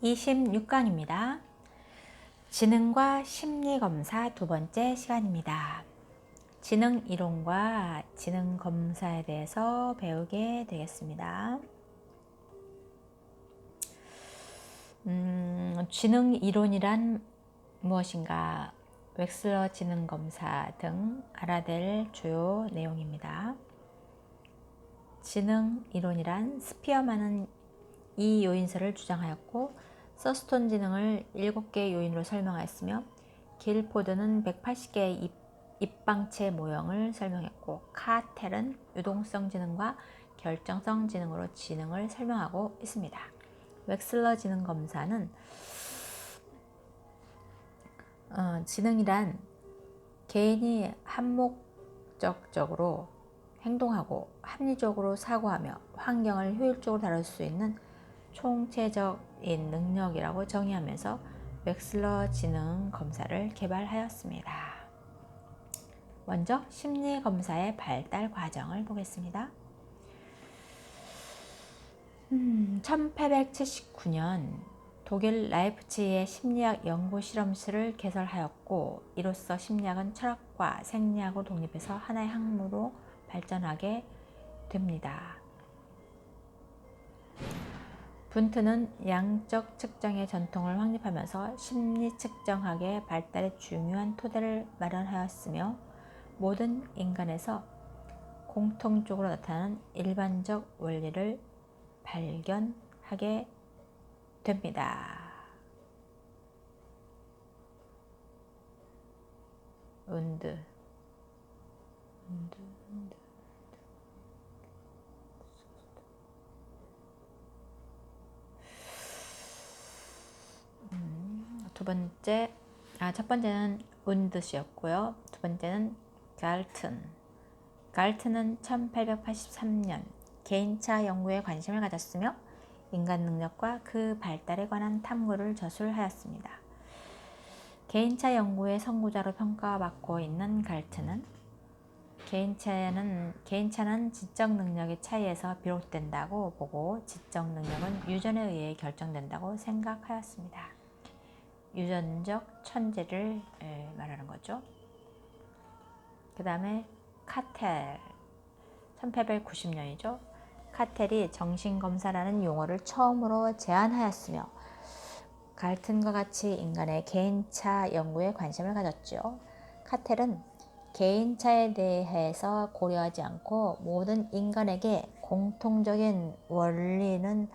26강입니다. 지능과 심리검사 두 번째 시간입니다. 지능 이론과 지능 검사에 대해서 배우게 되겠습니다. 지능 이론이란 무엇인가? 웩슬러 지능 검사 등 알아낼 주요 내용입니다. 지능 이론이란 스피어만은 이 요인설을 주장하였고 서스톤 지능을 7개의 요인으로 설명하였으며 길포드는 180개의 입방체 모형을 설명했고 카텔은 유동성 지능과 결정성 지능으로 지능을 설명하고 있습니다. 웩슬러 지능 검사는 지능이란 개인이 한목적적으로 행동하고 합리적으로 사고하며 환경을 효율적으로 다룰 수 있는 총체적인 능력이라고 정의하면서 웩슬러 지능 검사를 개발하였습니다. 먼저 심리 검사의 발달 과정을 보겠습니다. 1879년 독일 라이프치히의 심리학 연구 실험실을 개설하였고 이로써 심리학은 철학과 생리학으로 독립해서 하나의 학문으로 발전하게 됩니다. 분트는 양적 측정의 전통을 확립하면서 심리 측정학의 발달에 중요한 토대를 마련하였으며 모든 인간에서 공통적으로 나타나는 일반적 원리를 발견하게 됩니다. 운드. 첫 번째는 운드시였고요. 두 번째는 갈튼은 1883년 개인차 연구에 관심을 가졌으며 인간 능력과 그 발달에 관한 탐구를 저술하였습니다. 개인차 연구의 선구자로 평가받고 있는 갈튼은 개인차는 지적 능력의 차이에서 비롯된다고 보고 지적 능력은 유전에 의해 결정된다고 생각하였습니다. 유전적 천재를 말하는 거죠. 그 다음에 카텔 1890년이죠. 카텔이 정신검사라는 용어를 처음으로 제안하였으며 갈튼과 같이 인간의 개인차 연구에 관심을 가졌죠. 카텔은 개인차에 대해서 고려하지 않고 모든 인간에게 공통적인 원리는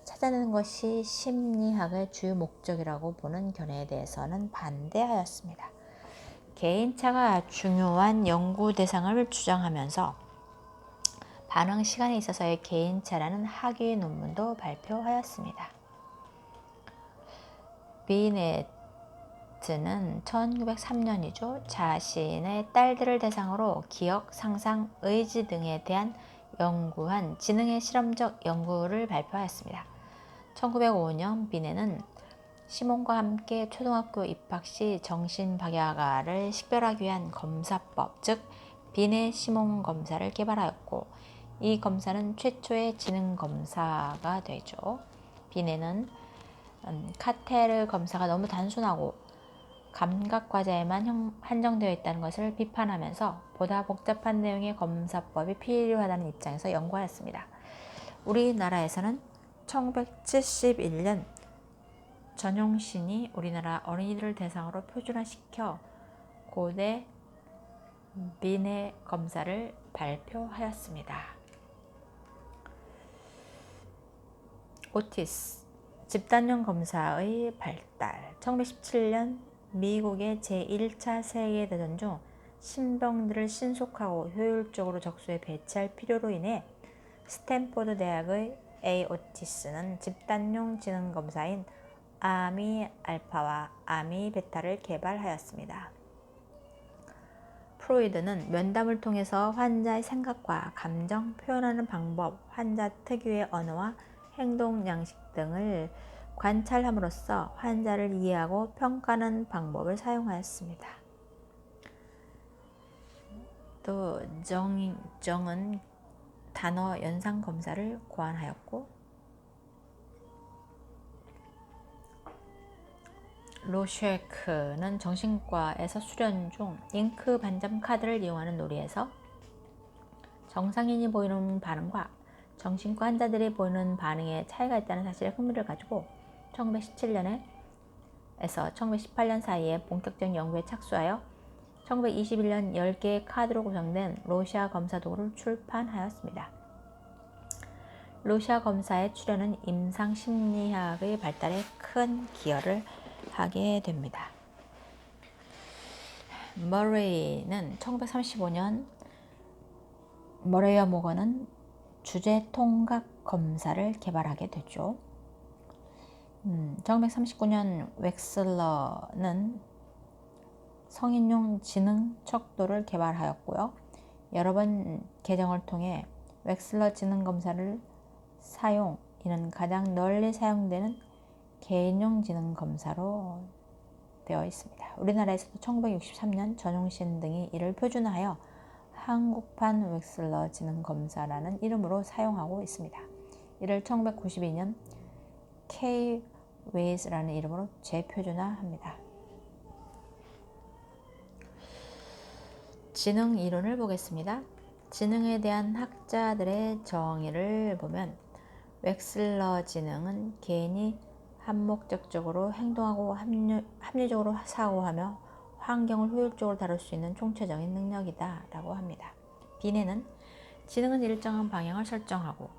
찾아내는 것이 심리학의 주요 목적이라고 보는 견해에 대해서는 반대하였습니다. 개인차가 중요한 연구 대상을 주장하면서 반응 시간에 있어서의 개인차라는 학위 논문도 발표하였습니다. 비네트는 1903년이죠. 자신의 딸들을 대상으로 기억, 상상, 의지 등에 대한 연구한 지능의 실험적 연구를 발표하였습니다. 1905년 비네는 시몬과 함께 초등학교 입학 시 정신박약아를 식별하기 위한 검사법, 즉 비네-시몬 검사를 개발하였고 이 검사는 최초의 지능 검사가 되죠. 비네는 카테르 검사가 너무 단순하고 감각 과제에만 한정되어 있다는 것을 비판하면서 보다 복잡한 내용의 검사법이 필요하다는 입장에서 연구하였습니다. 우리나라에서는 1971년 전용신이 우리나라 어린이들을 대상으로 표준화시켜 고대 비네 검사를 발표하였습니다. 오티스 집단용 검사의 발달 1917년 미국의 제1차 세계대전 중 신병들을 신속하고 효율적으로 적소에 배치할 필요로 인해 스탠포드 대학의 A. 오티스는 집단용 지능검사인 아미 알파와 아미 베타를 개발하였습니다. 프로이드는 면담을 통해서 환자의 생각과 감정, 표현하는 방법, 환자 특유의 언어와 행동 양식 등을 관찰함으로써 환자를 이해하고 평가하는 방법을 사용하였습니다. 또 정은 단어 연상 검사를 고안하였고 로쉐크는 정신과에서 수련 중 잉크 반점 카드를 이용하는 놀이에서 정상인이 보이는 반응과 정신과 환자들이 보이는 반응에 차이가 있다는 사실에 흥미를 가지고 1917년에서 1918년 사이에 본격적인 연구에 착수하여 1921년 10개의 카드로 구성된 로시아 검사 도구를 출판하였습니다. 로시아 검사의 출현은 임상 심리학의 발달에 큰 기여를 하게 됩니다. 머레이는 1935년 머레이와 모건은 주제 통각 검사를 개발하게 되죠. 1939년 웩슬러는 성인용 지능 척도를 개발하였고요. 여러 번 개정을 통해 웩슬러 지능 검사를 사용, 이는 가장 널리 사용되는 개인용 지능 검사로 되어 있습니다. 우리나라에서도 1963년 전용신 등이 이를 표준화하여 한국판 웩슬러 지능 검사라는 이름으로 사용하고 있습니다. 이를 1992년 K-Ways라는 이름으로 재표준화합니다. 지능 이론을 보겠습니다. 지능에 대한 학자들의 정의를 보면 웩슬러 지능은 개인이 한목적적으로 행동하고 합리적으로 사고하며 환경을 효율적으로 다룰 수 있는 총체적인 능력이다 라고 합니다. 비네는 지능은 일정한 방향을 설정하고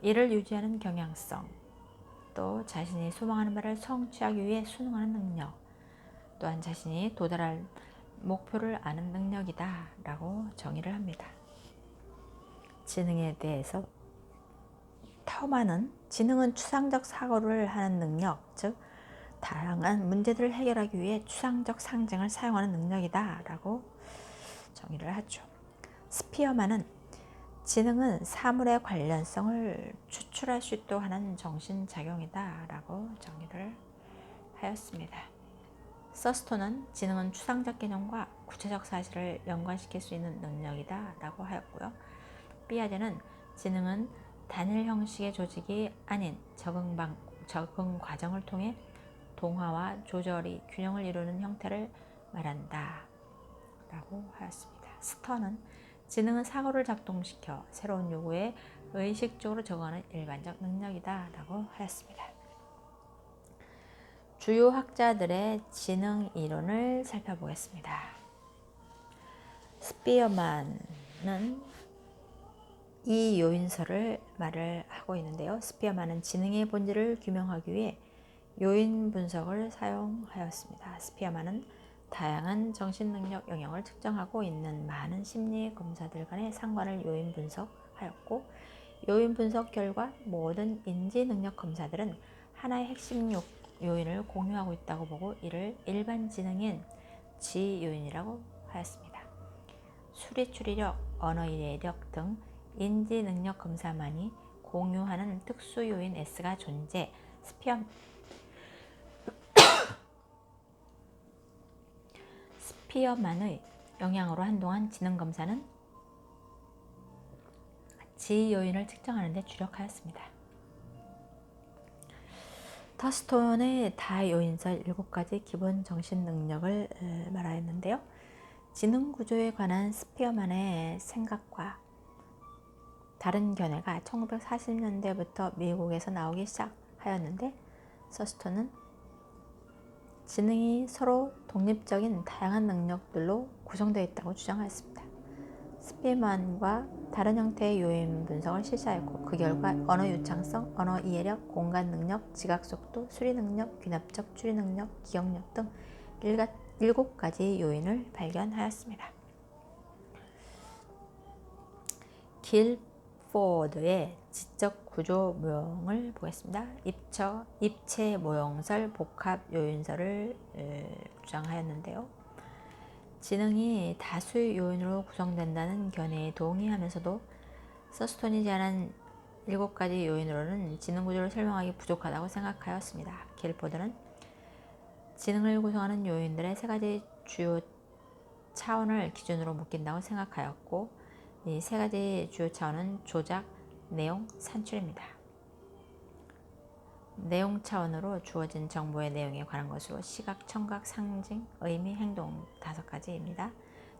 이를 유지하는 경향성, 또 자신이 소망하는 바를 성취하기 위해 순응하는 능력, 또한 자신이 도달할 목표를 아는 능력이다 라고 정의를 합니다. 지능에 대해서 터만은 지능은 추상적 사고를 하는 능력, 즉 다양한 문제들을 해결하기 위해 추상적 상징을 사용하는 능력이다 라고 정의를 하죠. 스피어만은 지능은 사물의 관련성을 추출할 수 있도록 하는 정신작용이다 라고 정의를 하였습니다. 서스톤은 지능은 추상적 개념과 구체적 사실을 연관시킬 수 있는 능력이다 라고 하였고요. 삐아제는 지능은 단일 형식의 조직이 아닌 적응 과정을 통해 동화와 조절이 균형을 이루는 형태를 말한다 라고 하였습니다. 스터는 지능은 사고를 작동시켜 새로운 요구에 의식적으로 적응하는 일반적 능력이다 라고 하였습니다. 주요 학자들의 지능 이론을 살펴보겠습니다. 스피어만은 이 요인설을 말을 하고 있는데요. 스피어만은 지능의 본질을 규명하기 위해 요인 분석을 사용하였습니다. 스피어만은 다양한 정신능력 영역을 측정하고 있는 많은 심리 검사들 간의 상관을 요인 분석하였고, 요인 분석 결과 모든 인지능력 검사들은 하나의 핵심 요인을 공유하고 있다고 보고 이를 일반 지능인 G 요인이라고 하였습니다. 수리 추리력, 언어 이해력 등 인지 능력 검사만이 공유하는 특수 요인 S가 존재. 스피어만의 영향으로 한동안 지능 검사는 G 요인을 측정하는 데 주력하였습니다. 터스톤의 다요인설 7가지 기본 정신 능력을 말하였는데요. 지능 구조에 관한 스피어만의 생각과 다른 견해가 1940년대부터 미국에서 나오기 시작하였는데, 서스톤은 지능이 서로 독립적인 다양한 능력들로 구성되어 있다고 주장하였습니다. 스피어만과 다른 형태의 요인 분석을 실시하였고, 그 결과 언어 유창성, 언어 이해력, 공간 능력, 지각 속도, 수리 능력, 귀납적 추리 능력, 기억력 등 7가지 요인을 발견하였습니다. 길포드의 지적 구조 모형을 보겠습니다. 입체 모형설, 복합 요인설을 주장하였는데요. 지능이 다수의 요인으로 구성된다는 견해에 동의하면서도 서스톤이 제안한 7가지 요인으로는 지능 구조를 설명하기 부족하다고 생각하였습니다. 길포드는 지능을 구성하는 요인들의 3가지 주요 차원을 기준으로 묶인다고 생각하였고, 이 3가지 주요 차원은 조작, 내용, 산출입니다. 내용 차원으로 주어진 정보의 내용에 관한 것으로 시각, 청각, 상징, 의미, 행동 5가지입니다.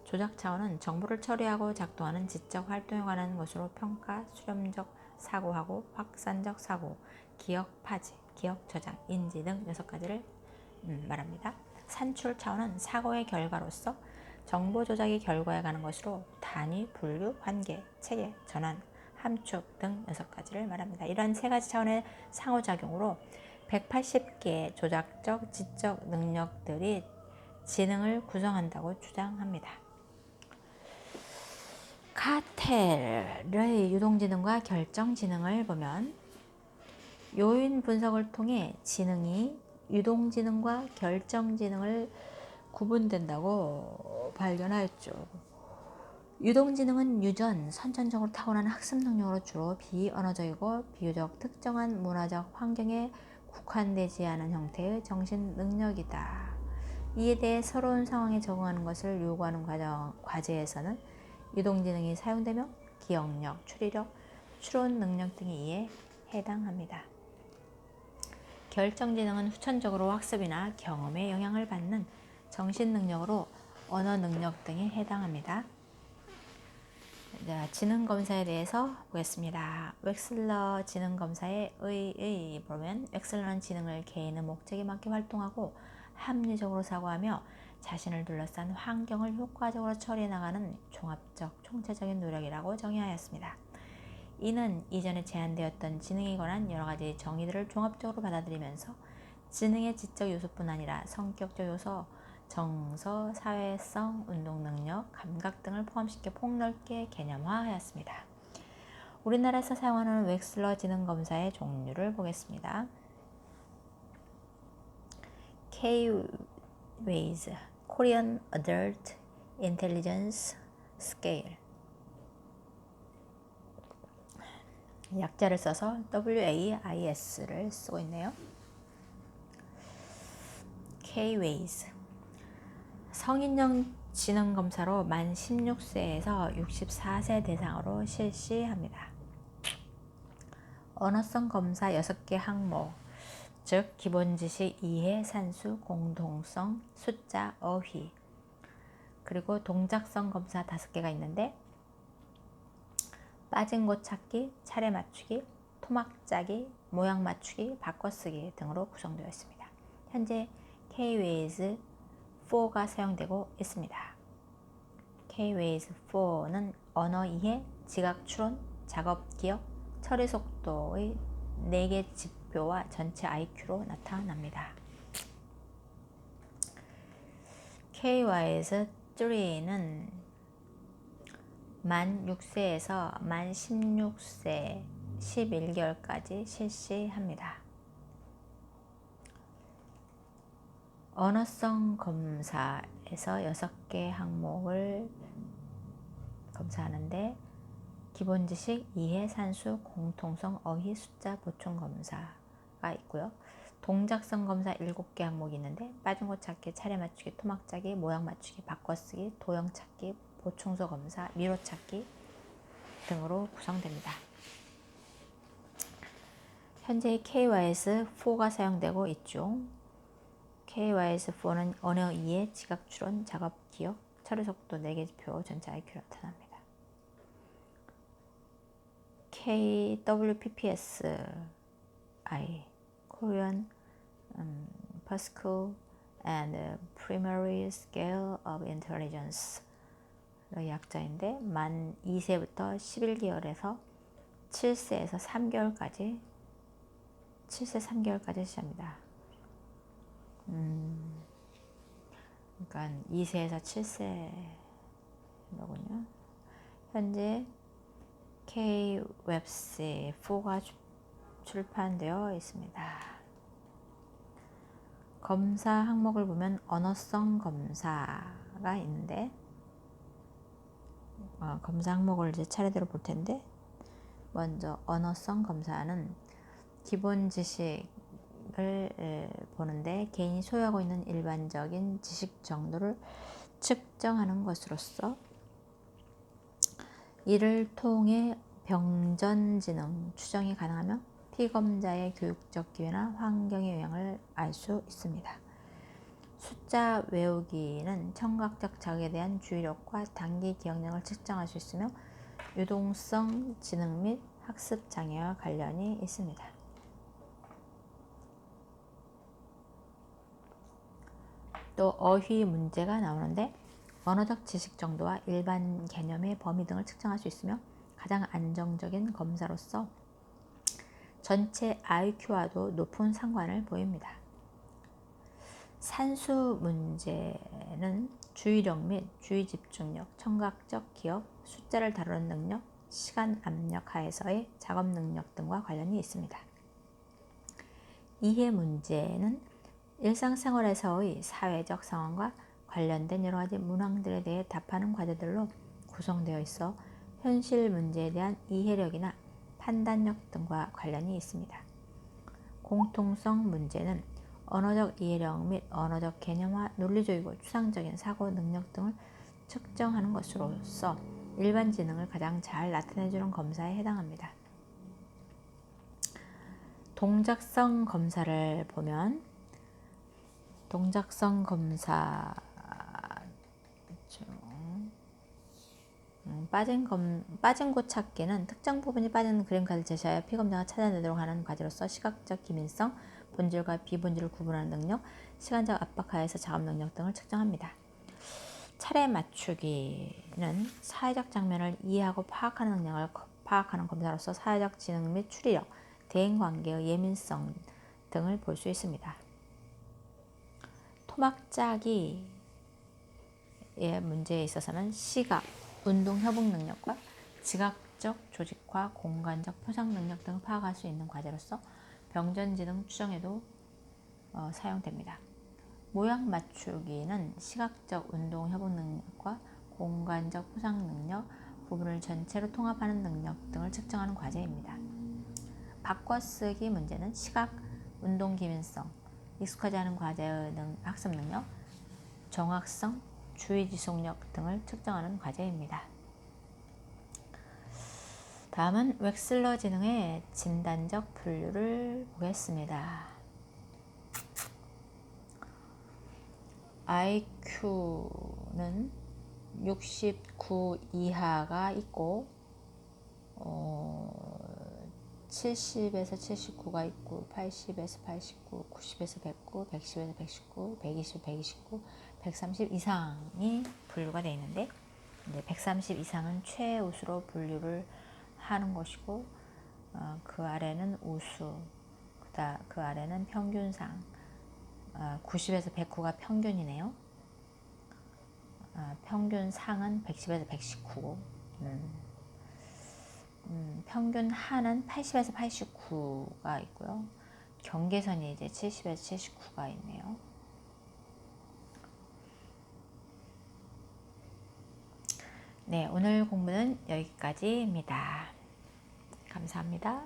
조작 차원은 정보를 처리하고 작동하는 지적 활동에 관한 것으로 평가, 수렴적 사고하고 확산적 사고, 기억, 파지, 기억, 저장, 인지 등 6가지를 말합니다. 산출 차원은 사고의 결과로서 정보 조작의 결과에 관한 것으로 단위, 분류, 관계, 체계, 전환, 함축 등 6가지를 말합니다. 이러한 3가지 차원의 상호작용으로 180개의 조작적, 지적 능력들이 지능을 구성한다고 주장합니다. 카텔의 유동지능과 결정지능을 보면 요인 분석을 통해 지능이 유동지능과 결정지능을 구분된다고 발견하였죠. 유동지능은 유전, 선천적으로 타고난 학습 능력으로 주로 비언어적이고 비교적 특정한 문화적 환경에 국한되지 않은 형태의 정신 능력이다. 이에 대해 새로운 상황에 적응하는 것을 요구하는 과제에서는 유동지능이 사용되며 기억력, 추리력, 추론 능력 등이 이에 해당합니다. 결정지능은 후천적으로 학습이나 경험에 영향을 받는 정신능력으로 언어 능력 등에 해당합니다. 지능검사에 대해서 보겠습니다. 웩슬러 지능검사에 보면 웩슬러는 지능을 개인의 목적에 맞게 활동하고 합리적으로 사고하며 자신을 둘러싼 환경을 효과적으로 처리해 나가는 종합적, 총체적인 노력이라고 정의하였습니다. 이는 이전에 제한되었던 지능에 관한 여러 가지 정의들을 종합적으로 받아들이면서 지능의 지적 요소뿐 아니라 성격적 요소, 정서, 사회성, 운동 능력, 감각 등을 포함시켜 폭넓게 개념화하였습니다. 우리나라에서 사용하는 웩슬러 지능검사의 종류를 보겠습니다. K-Ways, Korean Adult Intelligence Scale. 약자를 써서 WAIS를 쓰고 있네요. K-Ways. 성인용 지능검사로 만 16세에서 64세 대상으로 실시합니다. 언어성 검사 6개 항목, 즉 기본지식, 이해, 산수, 공동성, 숫자, 어휘, 그리고 동작성 검사 5개가 있는데 빠진 곳 찾기, 차례 맞추기, 토막 짜기, 모양 맞추기, 바꿔쓰기 등으로 구성되어 있습니다. 현재 K-Ways 4가 사용되고 있습니다. K-Ways 4는 언어 이해, 지각 추론, 작업 기억, 처리 속도의 4개 지표와 전체 IQ로 나타납니다. K-Ways 3는 만 6세에서 만 16세 11개월까지 실시합니다. 언어성 검사에서 6개 항목을 검사하는데 기본지식, 이해, 산수, 공통성, 어휘, 숫자, 보충 검사가 있고요. 동작성 검사 7개 항목이 있는데 빠진 곳 찾기, 차례 맞추기, 토막 짜기, 모양 맞추기, 바꿔쓰기, 도형 찾기, 보충소 검사, 미로 찾기 등으로 구성됩니다. 현재 KYS 4가 사용되고 있죠. KYS 4는 언어 이해, 지각 추론, 작업 기억, 처리 속도 4개 지표, 전체 IQ로 나타납니다. KWPPS I, Korean Pascal and Primary Scale of Intelligence 약자인데 만 2세부터 11개월에서 7세에서 3개월까지 7세 3개월까지 시합니다. 그러니까 2세에서 7세로군요. 현재 K-웹시 4가 출판되어 있습니다. 검사 항목을 보면 언어성 검사가 있는데 검사 항목을 이제 차례대로 볼 텐데 먼저 언어성 검사는 기본 지식을 보는데 개인이 소유하고 있는 일반적인 지식 정도를 측정하는 것으로서 이를 통해 병전지능 추정이 가능하며 피검자의 교육적 기회나 환경의 영향을 알 수 있습니다. 숫자 외우기는 청각적 자극에 대한 주의력과 단기 기억력을 측정할 수 있으며 유동성 지능 및 학습 장애와 관련이 있습니다. 또 어휘 문제가 나오는데 언어적 지식 정도와 일반 개념의 범위 등을 측정할 수 있으며 가장 안정적인 검사로서 전체 IQ와도 높은 상관을 보입니다. 산수 문제는 주의력 및 주의 집중력, 청각적 기억, 숫자를 다루는 능력, 시간 압력 하에서의 작업 능력 등과 관련이 있습니다. 이해 문제는 일상생활에서의 사회적 상황과 관련된 여러 가지 문항들에 대해 답하는 과제들로 구성되어 있어 현실 문제에 대한 이해력이나 판단력 등과 관련이 있습니다. 공통성 문제는 언어적 이해력 및 언어적 개념화, 논리적이고 추상적인 사고 능력 등을 측정하는 것으로서 일반 지능을 가장 잘 나타내주는 검사에 해당합니다. 동작성 검사를 보면 동작성 검사 빠진 곳 찾기는 특정 부분이 빠진 그림카드를 제시하여 피검자가 찾아내도록 하는 과제로서 시각적 기민성, 본질과 비본질을 구분하는 능력, 시간적 압박 하에서 작업 능력 등을 측정합니다. 차례 맞추기는 사회적 장면을 이해하고 파악하는 능력을 파악하는 검사로서 사회적 지능 및 추리력, 대인관계의 예민성 등을 볼 수 있습니다. 토막짜기의 문제에 있어서는 시각, 운동 협응 능력과 지각적 조직화, 공간적 포상 능력 등을 파악할 수 있는 과제로서 병전지능 추정에도 사용됩니다. 모양 맞추기는 시각적 운동 협응 능력과 공간적 포상 능력, 부분을 전체로 통합하는 능력 등을 측정하는 과제입니다. 바꿔쓰기 문제는 시각, 운동 기민성, 익숙하지 않은 과제의 학습 능력, 정확성, 주의 지속력 등을 측정하는 과제입니다. 다음은 웩슬러 지능의 진단적 분류를 보겠습니다. IQ는 69 이하가 있고 70에서 79가 있고 80에서 89, 90에서 109, 110에서 119, 120, 129, 130 이상이 분류가 되어 있는데 이제 130 이상은 최우수로 분류를 하는 것이고 그 아래는 우수, 그 아래는 평균상, 90에서 109가 평균이네요. 평균상은 110에서 119고 평균 하는 80에서 89가 있고요. 경계선이 이제 70에서 79가 있네요. 네, 오늘 공부는 여기까지입니다. 감사합니다.